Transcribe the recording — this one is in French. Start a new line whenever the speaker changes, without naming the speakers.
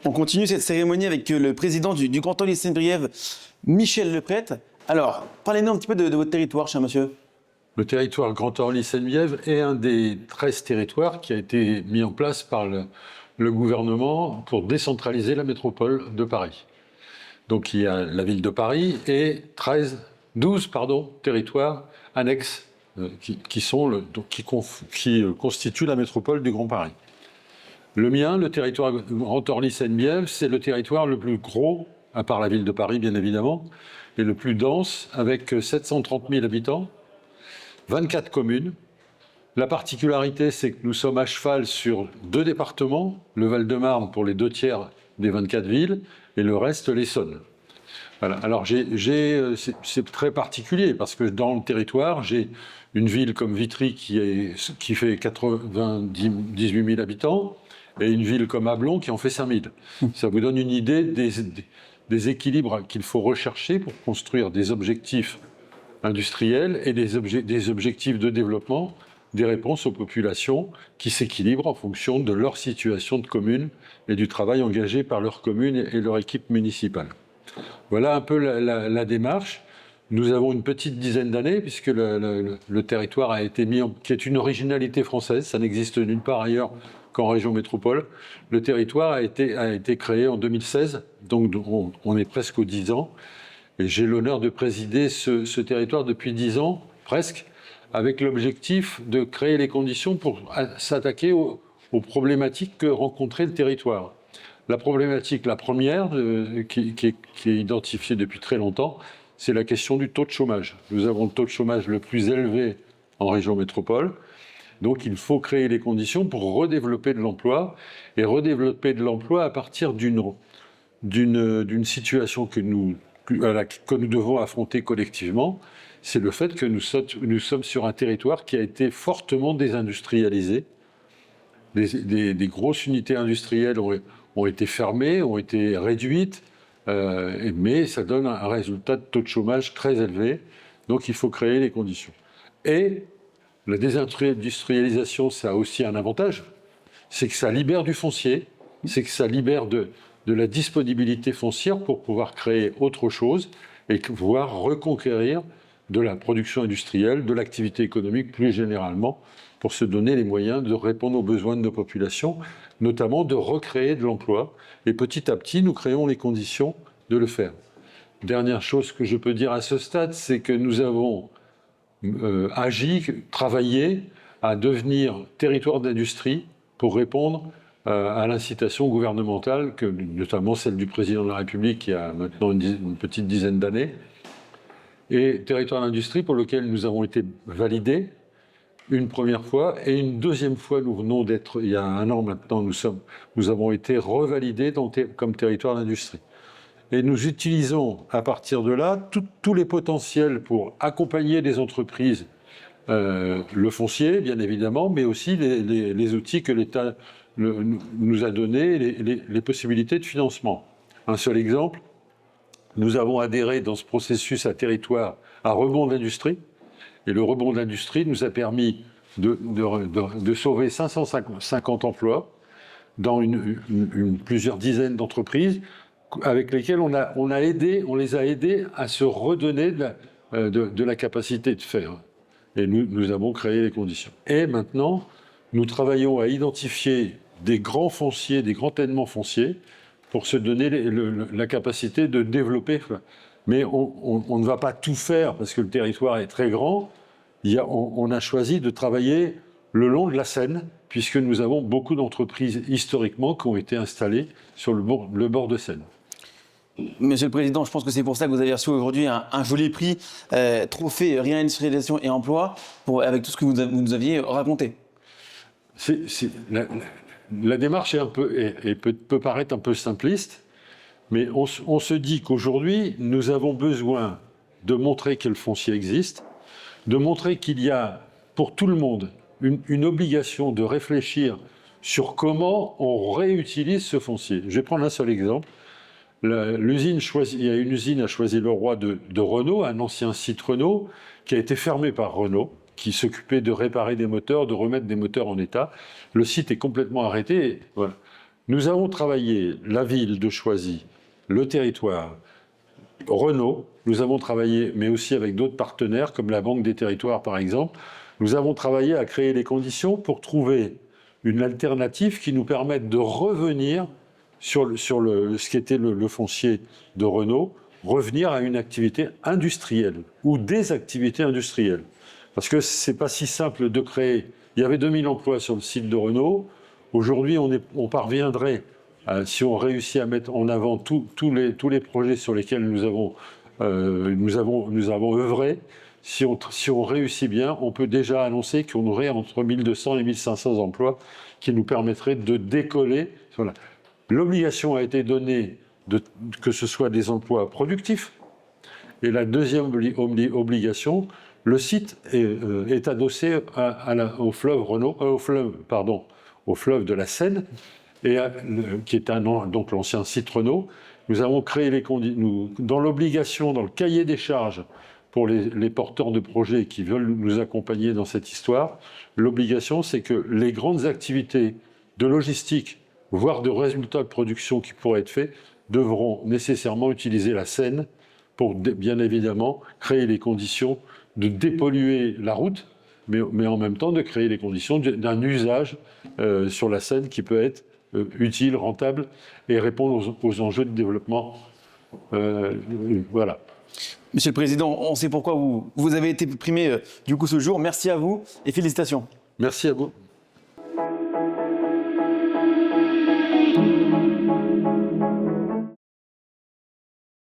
On continue cette cérémonie avec le président du canton de Saint-Brieuve, Michel Leprêtre. Alors, parlez-nous un petit peu de votre territoire, cher monsieur.
Le territoire Grand Orly-Seine-Bièvre est un des 13 territoires qui a été mis en place par le gouvernement pour décentraliser la métropole de Paris. Donc il y a la ville de Paris et 12 territoires annexes qui constituent la métropole du Grand Paris. Le mien, le territoire Grand Orly-Seine-Bièvre, c'est le territoire le plus gros, à part la ville de Paris bien évidemment, et le plus dense, avec 730 000 habitants, 24 communes. La particularité, c'est que nous sommes à cheval sur 2 départements, le Val-de-Marne pour les 2/3 des 24 villes, et le reste l'Essonne. Voilà. Alors c'est très particulier, parce que dans le territoire, j'ai une ville comme Vitry qui fait 98 000 habitants, et une ville comme Ablon qui en fait 5 000. Ça vous donne une idée des équilibres qu'il faut rechercher pour construire des objectifs industriels et des objectifs de développement, des réponses aux populations qui s'équilibrent en fonction de leur situation de commune et du travail engagé par leur commune et leur équipe municipale. Voilà un peu la démarche. Nous avons une petite dizaine d'années, puisque le territoire a été qui est une originalité française, ça n'existe nulle part ailleurs qu'en région métropole. Le territoire a été créé en 2016, donc on est presque aux 10 ans. Et j'ai l'honneur de présider ce territoire depuis 10 ans, presque, avec l'objectif de créer les conditions pour s'attaquer aux problématiques que rencontrait le territoire. La problématique, la première, qui est identifiée depuis très longtemps, c'est la question du taux de chômage. Nous avons le taux de chômage le plus élevé en région métropole. Donc il faut créer les conditions pour redévelopper de l'emploi, et redévelopper de l'emploi à partir d'une situation que nous devons affronter collectivement. C'est le fait que nous sommes sur un territoire qui a été fortement désindustrialisé. Des grosses unités industrielles ont été fermées, ont été réduites, mais ça donne un résultat de taux de chômage très élevé. Donc il faut créer les conditions. Et la désindustrialisation, ça a aussi un avantage, c'est que ça libère du foncier, c'est que ça libère de la disponibilité foncière pour pouvoir créer autre chose et pouvoir reconquérir de la production industrielle, de l'activité économique plus généralement, pour se donner les moyens de répondre aux besoins de nos populations, notamment de recréer de l'emploi. Et petit à petit, nous créons les conditions de le faire. Dernière chose que je peux dire à ce stade, c'est que nous avons travaillé à devenir territoire d'industrie pour répondre à l'incitation gouvernementale, notamment celle du président de la République il y a maintenant une petite dizaine d'années, et territoire d'industrie pour lequel nous avons été validés une première fois, et une deuxième fois, nous venons d'être, il y a 1 an maintenant, nous avons été revalidés comme territoire d'industrie. Et nous utilisons à partir de là tous les potentiels pour accompagner les entreprises, le foncier bien évidemment, mais aussi les outils que l'État nous a donnés, les possibilités de financement. Un seul exemple, nous avons adhéré dans ce processus à territoire à Rebond d'Industrie, et le Rebond d'Industrie nous a permis de sauver 550 emplois dans plusieurs dizaines d'entreprises, avec lesquels on les a aidés à se redonner de la capacité de faire. Et nous avons créé les conditions. Et maintenant, nous travaillons à identifier des grands fonciers, des grands ténements fonciers, pour se donner la capacité de développer. Mais on ne va pas tout faire, parce que le territoire est très grand. On a choisi de travailler le long de la Seine, puisque nous avons beaucoup d'entreprises historiquement qui ont été installées sur le bord de Seine.
Monsieur le Président, je pense que c'est pour ça que vous avez reçu aujourd'hui un joli prix, trophée réindustrialisation et emploi, avec tout ce que vous nous aviez raconté.
La démarche peut paraître un peu simpliste, mais on se dit qu'aujourd'hui, nous avons besoin de montrer que le foncier existe, de montrer qu'il y a pour tout le monde une obligation de réfléchir sur comment on réutilise ce foncier. Je vais prendre un seul exemple. Il y a une usine à Choisy-le-Roi de Renault, un ancien site Renault, qui a été fermé par Renault, qui s'occupait de réparer des moteurs, de remettre des moteurs en état. Le site est complètement arrêté. Et voilà. Nous avons travaillé, la ville de Choisy, le territoire, Renault, nous avons travaillé, mais aussi avec d'autres partenaires, comme la Banque des Territoires par exemple, nous avons travaillé à créer les conditions pour trouver une alternative qui nous permette de revenir sur ce qu'était le foncier de Renault, revenir à une activité industrielle ou des activités industrielles. Parce que ce n'est pas si simple de créer. Il y avait 2000 emplois sur le site de Renault. Aujourd'hui, on parviendrait, si on réussit à mettre en avant tous les projets sur lesquels nous avons œuvré, si on réussit bien, on peut déjà annoncer qu'on aurait entre 1200 et 1500 emplois qui nous permettraient de décoller. Voilà. L'obligation a été donnée que ce soit des emplois productifs. Et la deuxième obligation, le site est adossé au fleuve au fleuve de la Seine, qui est donc l'ancien site Renault. Nous avons créé dans l'obligation, dans le cahier des charges pour les porteurs de projets qui veulent nous accompagner dans cette histoire, l'obligation, c'est que les grandes activités de logistique, voire de résultats de production qui pourraient être faits, devront nécessairement utiliser la Seine pour, bien évidemment, créer les conditions de dépolluer la route, mais en même temps de créer les conditions d'un usage sur la Seine qui peut être utile, rentable et répondre aux enjeux de développement. Voilà.
Monsieur le Président, on sait pourquoi vous avez été primé du coup ce jour. Merci à vous et félicitations.
Merci à vous.